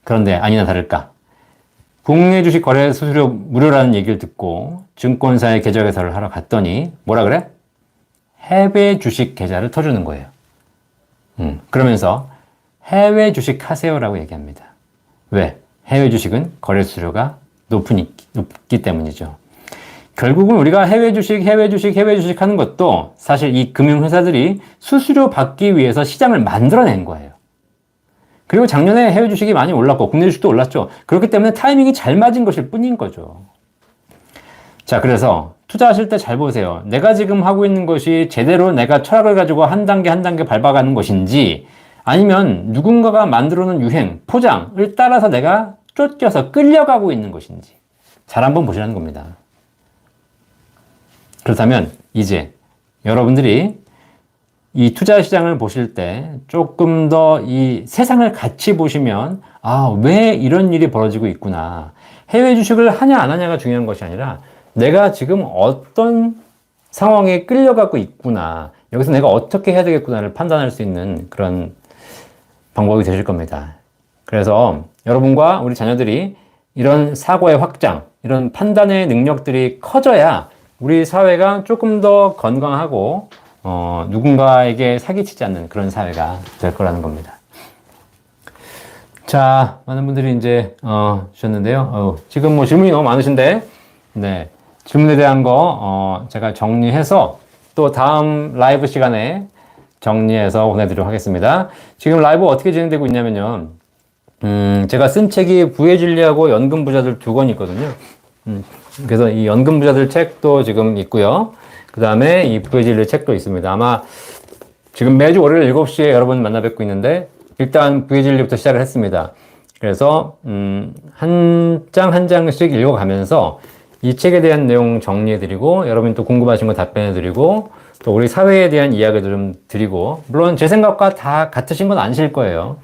그런데 아니나 다를까. 국내 주식 거래 수수료 무료라는 얘기를 듣고 증권사에 계좌 개설을 하러 갔더니 뭐라 그래? 해외 주식 계좌를 터주는 거예요. 그러면서 해외 주식 하세요라고 얘기합니다. 왜? 해외 주식은 거래 수수료가 높기 때문이죠. 결국은 우리가 해외 주식 하는 것도 사실 이 금융회사들이 수수료 받기 위해서 시장을 만들어낸 거예요. 그리고 작년에 해외 주식이 많이 올랐고 국내 주식도 올랐죠. 그렇기 때문에 타이밍이 잘 맞은 것일 뿐인 거죠. 자, 그래서 투자하실 때 잘 보세요. 내가 지금 하고 있는 것이 제대로 내가 철학을 가지고 한 단계 한 단계 밟아가는 것인지 아니면 누군가가 만들어 놓은 유행, 포장을 따라서 내가 쫓겨서 끌려가고 있는 것인지 잘 한번 보시라는 겁니다. 그렇다면 이제 여러분들이 이 투자 시장을 보실 때 조금 더 이 세상을 같이 보시면 왜 이런 일이 벌어지고 있구나. 해외 주식을 하냐 안 하냐가 중요한 것이 아니라 내가 지금 어떤 상황에 끌려가고 있구나. 여기서 내가 어떻게 해야 되겠구나를 판단할 수 있는 그런 방법이 되실 겁니다. 그래서 여러분과 우리 자녀들이 이런 사고의 확장, 이런 판단의 능력들이 커져야 우리 사회가 조금 더 건강하고 누군가에게 사기치지 않는 그런 사회가 될 거라는 겁니다. 자, 많은 분들이 이제 주셨는데요. 지금 뭐 질문이 너무 많으신데, 네, 질문에 대한 거 제가 정리해서 또 다음 라이브 시간에 정리해서 보내드리도록 하겠습니다. 지금 라이브 어떻게 진행되고 있냐면요. 제가 쓴 책이 부의 진리하고 연금 부자들 두 권 있거든요. 그래서 이 연금 부자들 책도 지금 있고요. 그 다음에 이 부의 진리 책도 있습니다. 아마 지금 매주 월요일 7시에 여러분 만나 뵙고 있는데 일단 부의 진리부터 시작을 했습니다. 그래서 한 장 한 장씩 읽어가면서 이 책에 대한 내용 정리해드리고 여러분 또 궁금하신 거 답변해드리고 또 우리 사회에 대한 이야기도 좀 드리고 물론 제 생각과 다 같으신 건 아니실 거예요.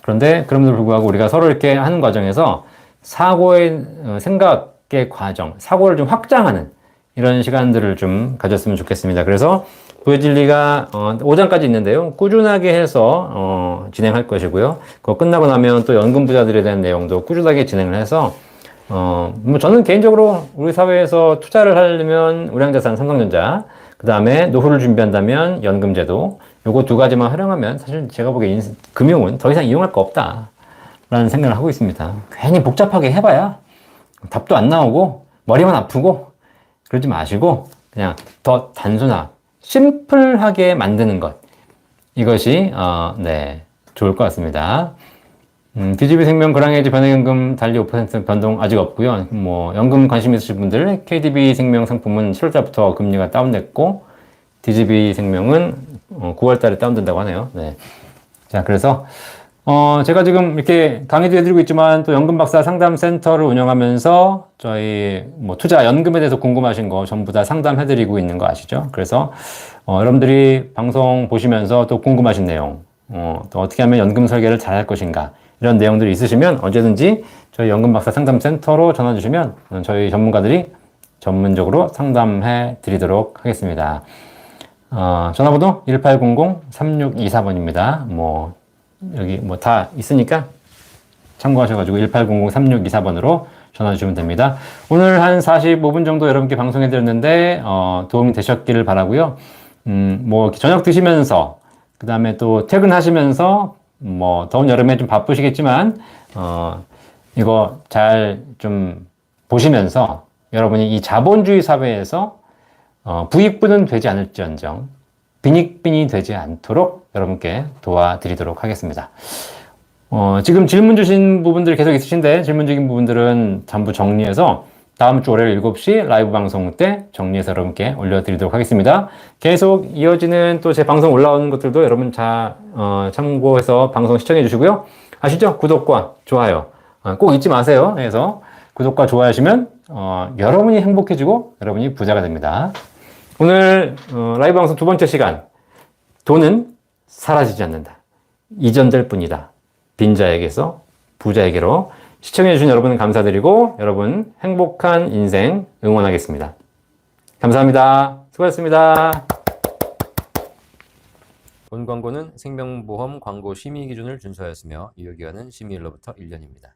그런데 그럼에도 불구하고 우리가 서로 이렇게 하는 과정에서 사고의 생각의 과정, 사고를 좀 확장하는 이런 시간들을 좀 가졌으면 좋겠습니다. 그래서 부의 진리가 5장까지 있는데요. 꾸준하게 해서 진행할 것이고요. 그거 끝나고 나면 또 연금 부자들에 대한 내용도 꾸준하게 진행을 해서 뭐 저는 개인적으로 우리 사회에서 투자를 하려면 우량자산 삼성전자, 그 다음에 노후를 준비한다면 연금제도, 요거 두 가지만 활용하면 사실 제가 보기에 금융은 더 이상 이용할 거 없다라는 생각을 하고 있습니다. 괜히 복잡하게 해봐야 답도 안 나오고 머리만 아프고 그러지 마시고 그냥 더 단순하게, 심플하게 만드는 것. 이것이, 네, 좋을 것 같습니다. DGB생명 그랑해지 변액연금 달리 5% 변동 아직 없고요. 뭐 연금 관심 있으신 분들 KDB생명 상품은 7월달부터 금리가 다운됐고 DGB생명은 9월달에 다운된다고 하네요. 네. 자, 그래서 제가 지금 이렇게 강의도 해드리고 있지만 또 연금박사 상담센터를 운영하면서 저희 뭐 투자 연금에 대해서 궁금하신 거 전부 다 상담해드리고 있는 거 아시죠? 그래서 여러분들이 방송 보시면서 또 궁금하신 내용, 또 어떻게 하면 연금 설계를 잘 할 것인가 이런 내용들이 있으시면 언제든지 저희 연금박사 상담센터로 전화 주시면 저희 전문가들이 전문적으로 상담해 드리도록 하겠습니다. 전화번호 1800-3624번입니다. 뭐 여기 뭐 다 있으니까 참고하셔가지고 1800-3624번으로 전화 주시면 됩니다. 오늘 한 45분 정도 여러분께 방송해 드렸는데 도움이 되셨기를 바라고요. 뭐 저녁 드시면서 그 다음에 또 퇴근하시면서 뭐 더운 여름에 좀 바쁘시겠지만 이거 잘 좀 보시면서 여러분이 이 자본주의 사회에서 부익부는 되지 않을지언정 빈익빈이 되지 않도록 여러분께 도와드리도록 하겠습니다. 지금 질문 주신 부분들 계속 있으신데 질문 주신 부분들은 전부 정리해서 다음 주 월요일 7시 라이브 방송 때 정리해서 여러분께 올려드리도록 하겠습니다. 계속 이어지는 또 제 방송 올라오는 것들도 여러분 참고해서 방송 시청해 주시고요. 아시죠? 구독과 좋아요 꼭 잊지 마세요. 그래서 구독과 좋아요 하시면 여러분이 행복해지고 여러분이 부자가 됩니다. 오늘 라이브 방송 두 번째 시간, 돈은 사라지지 않는다. 이전될 뿐이다. 빈자에게서 부자에게로. 시청해주신 여러분 감사드리고 여러분 행복한 인생 응원하겠습니다. 감사합니다. 수고하셨습니다. 본 광고는 생명보험 광고 심의 기준을 준수하였으며 유효기간은 심의일로부터 1년입니다.